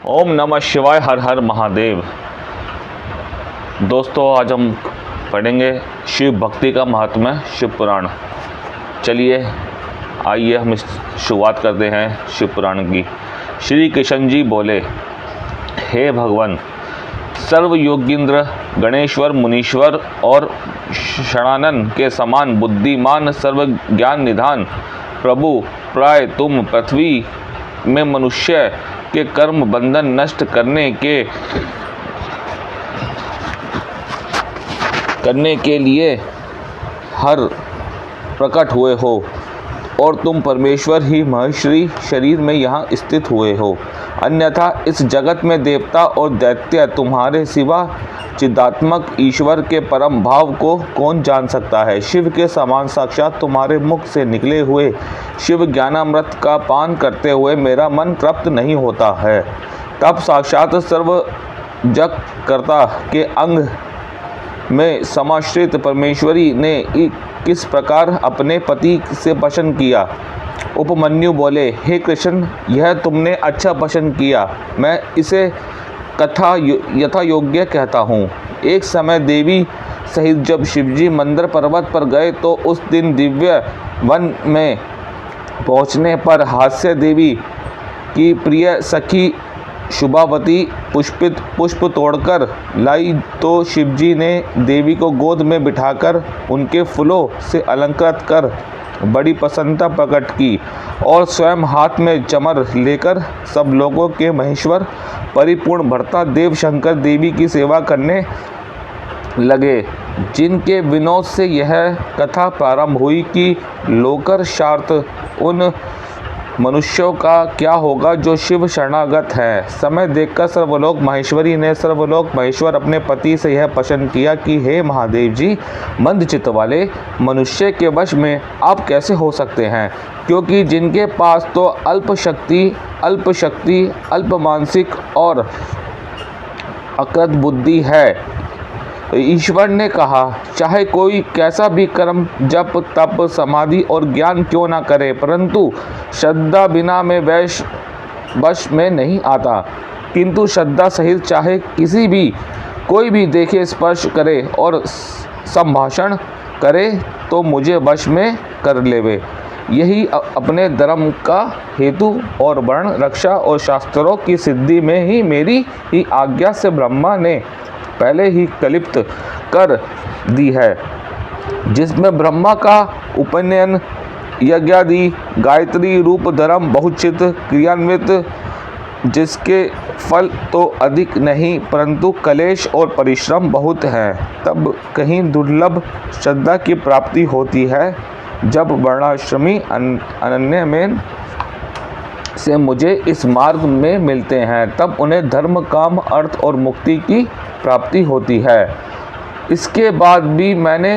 ओम नमः शिवाय। हर हर महादेव। दोस्तों, आज हम पढ़ेंगे शिव भक्ति का महात्म्य, शिव पुराण। चलिए आइए हम इस शुरुआत करते हैं शिव पुराण की। श्री कृष्ण जी बोले, हे भगवान, सर्व योगींद्र, गणेश्वर, मुनीश्वर और षणानन के समान बुद्धिमान, सर्व ज्ञान निधान प्रभु, प्राय तुम पृथ्वी में मनुष्य के कर्म बंधन नष्ट करने के लिए हर प्रकट हुए हो और तुम परमेश्वर ही महेश्वरी शरीर में यहाँ स्थित हुए हो। अन्यथा इस जगत में देवता और दैत्य तुम्हारे सिवा चिदात्मक ईश्वर के परम भाव को कौन जान सकता है। शिव के समान साक्षात तुम्हारे मुख से निकले हुए शिव ज्ञानामृत का पान करते हुए मेरा मन तृप्त नहीं होता है। तब साक्षात सर्व जग कर्ता के अंग में समाश्रित परमेश्वरी ने किस प्रकार अपने पति से प्रश्न किया। उपमन्यु बोले, हे कृष्ण, यह तुमने अच्छा प्रश्न किया। मैं इसे कथा यथा योग्य कहता हूँ। एक समय देवी सहित जब शिवजी मंदर पर्वत पर गए तो उस दिन दिव्य वन में पहुँचने पर हास्य देवी की प्रिय सखी शुभावती पुष्प तोड़कर लाई तो शिवजी ने देवी को गोद में बिठाकर उनके फूलों से अलंकृत कर बड़ी प्रसन्नता प्रकट की और स्वयं हाथ में चमर लेकर सब लोगों के महेश्वर परिपूर्ण भर्ता देव शंकर देवी की सेवा करने लगे। जिनके विनोद से यह कथा प्रारंभ हुई कि लोकर्षार्थ उन मनुष्यों का क्या होगा जो शिव शरणागत है। समय देखकर सर्वलोक महेश्वरी ने सर्वलोक महेश्वर अपने पति से यह प्रश्न किया कि हे महादेव जी, मंद चित्त वाले मनुष्य के वश में आप कैसे हो सकते हैं, क्योंकि जिनके पास तो अल्प शक्ति, अल्प मानसिक और अकृत बुद्धि है। ईश्वर ने कहा, चाहे कोई कैसा भी कर्म, जप, तप, समाधि और ज्ञान क्यों ना करे, परंतु श्रद्धा बिना में वश में नहीं आता। किंतु श्रद्धा सहित चाहे कोई भी देखे, स्पर्श करे और संभाषण करे तो मुझे वश में कर लेवे। यही अपने धर्म का हेतु और वर्ण रक्षा और शास्त्रों की सिद्धि में ही मेरी ही आज्ञा से ब्रह्मा ने पहले ही कल्पित कर दी है, जिसमें ब्रह्मा का उपनयन, यज्ञादि, गायत्री रूप धर्म बहुचित क्रियान्वित, जिसके फल तो अधिक नहीं परंतु कलेश और परिश्रम बहुत हैं। तब कहीं दुर्लभ श्रद्धा की प्राप्ति होती है, जब वर्णाश्रमी अनन्य में से मुझे इस मार्ग में मिलते हैं, तब उन्हें धर्म, काम, अर्थ और मुक्ति की प्राप्ति होती है। इसके बाद भी मैंने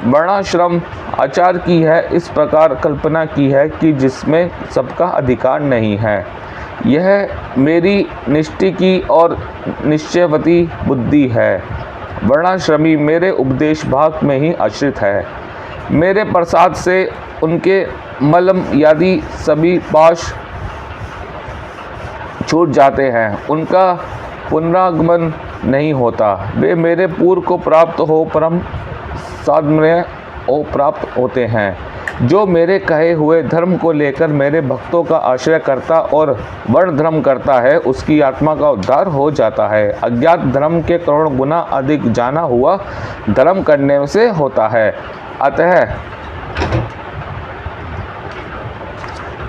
वर्णाश्रम आचार की है, इस प्रकार कल्पना की है कि जिसमें सबका अधिकार नहीं है। यह मेरी निष्ठि की और निश्चयवती बुद्धि है। वर्णाश्रमी मेरे उपदेश भाग में ही आश्रित है। मेरे प्रसाद से उनके मलम आदि सभी पाश छूट जाते हैं, उनका पुनरागमन नहीं होता। वे मेरे पूर्व को प्राप्त हो परम साधम्य को प्राप्त होते हैं। जो मेरे कहे हुए धर्म को लेकर मेरे भक्तों का आश्रय करता और वर्ण धर्म करता है, उसकी आत्मा का उद्धार हो जाता है। अज्ञात धर्म के करोड़ गुना अधिक जाना हुआ धर्म करने से होता है।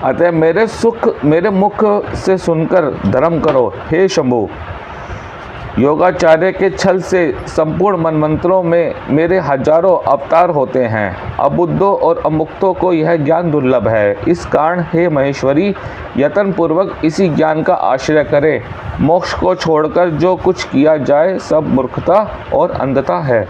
अतः मेरे मुख से सुनकर धर्म करो। हे शंभु, योगाचार्य के छल से संपूर्ण मनमंत्रों में मेरे हजारों अवतार होते हैं। अबुद्धों और अमुक्तों को यह ज्ञान दुर्लभ है। इस कारण हे महेश्वरी, यत्न पूर्वक इसी ज्ञान का आश्रय करे। मोक्ष को छोड़कर जो कुछ किया जाए सब मूर्खता और अंधता है।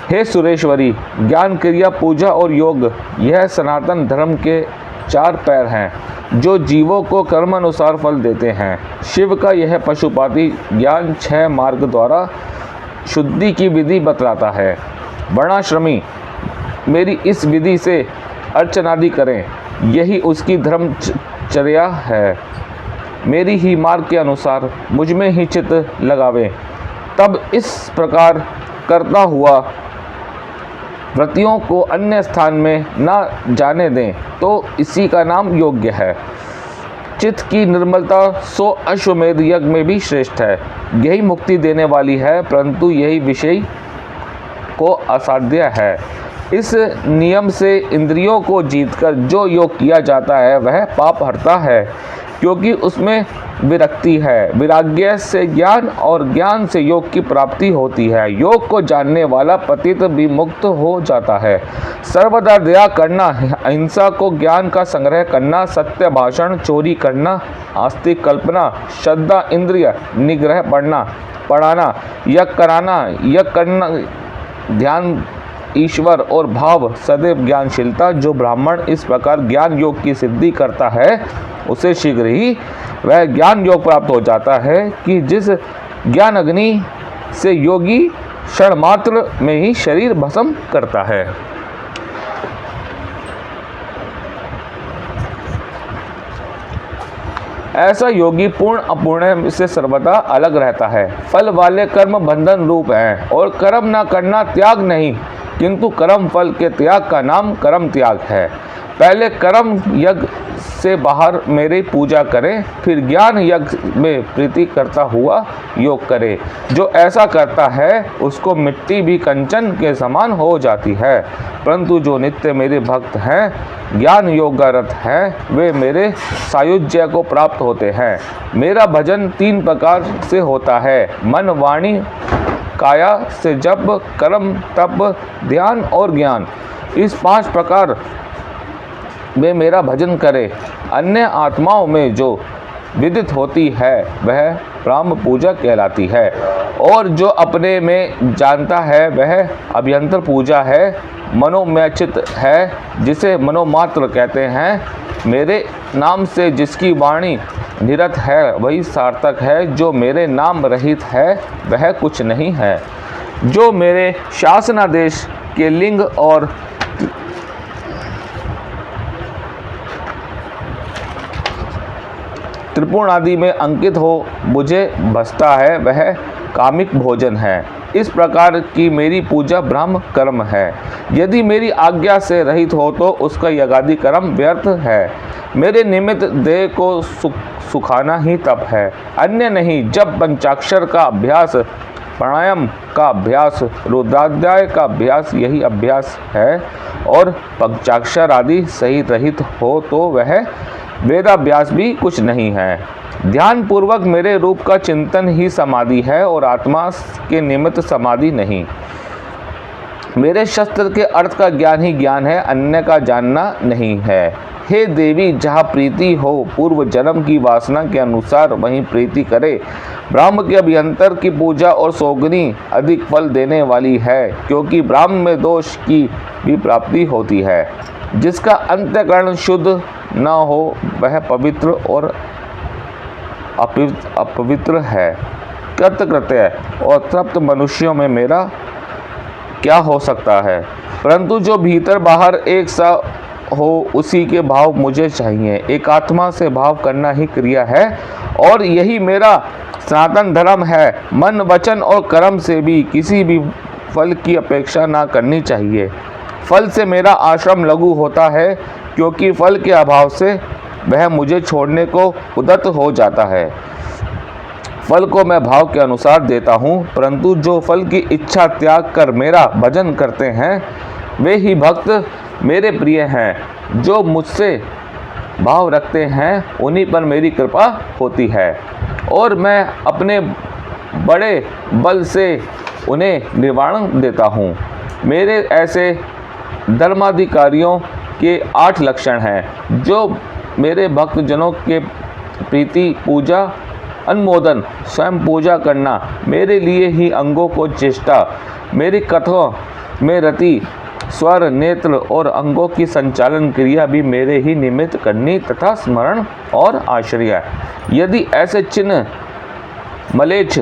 हे सुरेश्वरी, ज्ञान, क्रिया, पूजा और योग, यह सनातन धर्म के 4 पैर हैं जो जीवों को कर्मानुसार फल देते हैं। शिव का यह पशुपाती ज्ञान 6 मार्ग द्वारा शुद्धि की विधि बतलाता है। वर्णाश्रमी मेरी इस विधि से अर्चनादि करें, यही उसकी धर्मचर्या है। मेरी ही मार्ग के अनुसार मुझ में ही चित्त लगावे, तब इस प्रकार करता हुआ व्रतियों को अन्य स्थान में न जाने दें, तो इसी का नाम योग्य है। चित्त की निर्मलता 100 अश्वमेध यज्ञ में भी श्रेष्ठ है। यही मुक्ति देने वाली है, परंतु यही विषय को असाध्य है। इस नियम से इंद्रियों को जीतकर जो योग किया जाता है वह पाप हरता है, क्योंकि उसमें विरक्ति है। वैराग्य से ज्ञान और ज्ञान से योग की प्राप्ति होती है। योग को जानने वाला पतित भी मुक्त हो जाता है। सर्वदा दया करना, अहिंसा को ज्ञान का संग्रह करना, सत्य भाषण, चोरी करना, आस्तिक कल्पना, श्रद्धा, इंद्रिय निग्रह, पढ़ाना, यज्ञ कराना, यज्ञ करना, ध्यान, ईश्वर और भाव, सदैव ज्ञानशीलता। जो ब्राह्मण इस प्रकार ज्ञान योग की सिद्धि करता है उसे शीघ्र ही वह ज्ञान योग प्राप्त हो जाता है कि जिस ज्ञान अग्नि से योगी क्षण मात्र में ही शरीर भस्म करता है। ऐसा योगी पूर्ण अपूर्ण से सर्वदा अलग रहता है। फल वाले कर्म बंधन रूप हैं और कर्म न करना त्याग नहीं, किंतु कर्म फल के त्याग का नाम कर्म त्याग है। पहले कर्म यज्ञ से बाहर मेरी पूजा करे, फिर ज्ञान यज्ञ में प्रीति करता हुआ योग करे। जो ऐसा करता है उसको मिट्टी भी कंचन के समान हो जाती है, परंतु जो नित्य मेरे भक्त हैं, ज्ञान योगारत हैं, वे मेरे सायुज्य को प्राप्त होते हैं। मेरा भजन 3 प्रकार से होता है, मन, वाणी, काया से जप, कर्म, तप, ध्यान और ज्ञान। इस 5 प्रकार में मेरा भजन करे। अन्य आत्माओं में जो विदित होती है वह ब्रह्म पूजा कहलाती है, और जो अपने में जानता है वह अभ्यंतर पूजा है। मनोमयचित है, जिसे मनोमात्र कहते हैं। मेरे नाम से जिसकी वाणी निरत है वही सार्थक है। जो मेरे नाम रहित है वह कुछ नहीं है। जो मेरे शासनादेश के लिंग और त्रिपुण आदि में अंकित हो मुझे भजता है वह कामिक भोजन है। इस प्रकार की मेरी पूजा ब्रह्म कर्म है। यदि मेरी आज्ञा से रहित हो तो उसका यज्ञादि कर्म व्यर्थ है। मेरे निमित्त देह को सुखाना ही तप है, अन्य नहीं। जब पंचाक्षर का अभ्यास, प्राणायाम का अभ्यास, रुद्राध्याय का अभ्यास यही अभ्यास है, और पंचाक्षर आदि सही रहित हो तो वह वेदाभ्यास भी कुछ नहीं है। ध्यान पूर्वक मेरे रूप का चिंतन ही समाधि है, और आत्मा के निमित्त समाधि नहीं। मेरे शस्त्र के अर्थ का ज्ञान ही ज्ञान है, अन्य का जानना नहीं है। हे देवी, जहाँ प्रीति हो पूर्व जन्म की वासना के अनुसार वहीं प्रीति करे। ब्रह्म के अभ्यंतर की पूजा और सौगनी अधिक फल देने वाली है, क्योंकि ब्रह्म में दोष की भी प्राप्ति होती है। जिसका अंतःकरण शुद्ध न हो वह पवित्र और अपवित्र है। कृतकृत्य और तृप्त मनुष्यों में मेरा क्या हो सकता है, परंतु जो भीतर बाहर एक सा हो उसी के भाव मुझे चाहिए। एक आत्मा से भाव करना ही क्रिया है, और यही मेरा सनातन धर्म है। मन, वचन और कर्म से भी किसी भी फल की अपेक्षा ना करनी चाहिए। फल से मेरा आश्रम लघु होता है, क्योंकि फल के अभाव से वह मुझे छोड़ने को उद्यत हो जाता है। फल को मैं भाव के अनुसार देता हूँ, परंतु जो फल की इच्छा त्याग कर मेरा भजन करते हैं वे ही भक्त मेरे प्रिय हैं। जो मुझसे भाव रखते हैं उन्हीं पर मेरी कृपा होती है, और मैं अपने बड़े बल से उन्हें निवारण देता हूँ। मेरे ऐसे धर्माधिकारियों के 8 लक्षण हैं, जो मेरे भक्तजनों के प्रीति, पूजा, अनुमोदन, स्वयं पूजा करना, मेरे लिए ही अंगों को चेष्टा, मेरी कथों में रति, स्वर, नेत्र और अंगों की संचालन क्रिया भी मेरे ही निमित्त करनी तथा स्मरण और आश्रय। यदि ऐसे चिन्ह मलेच्छ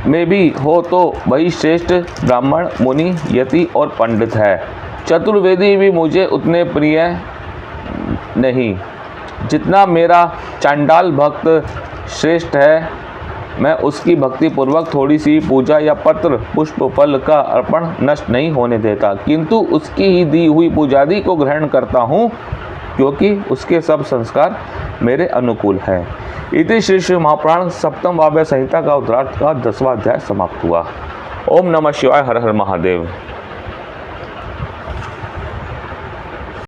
में भी हो तो वही श्रेष्ठ ब्राह्मण, मुनि, यति और पंडित है। चतुर्वेदी भी मुझे उतने प्रिय नहीं जितना मेरा चांडाल भक्त श्रेष्ठ है, मैं उसकी भक्तिपूर्वक थोड़ी सी पूजा या पत्र पुष्प फल का अर्पण नष्ट नहीं होने देता, किंतु उसकी ही दी हुई पूजादि को ग्रहण करता हूँ, क्योंकि उसके सब संस्कार मेरे अनुकूल हैं। इति श्री श्री महापुराण सप्तम वाव्य संहिता का उत्तरार्थ का 10वां अध्याय समाप्त हुआ। ओम नमः शिवाय। हर हर महादेव।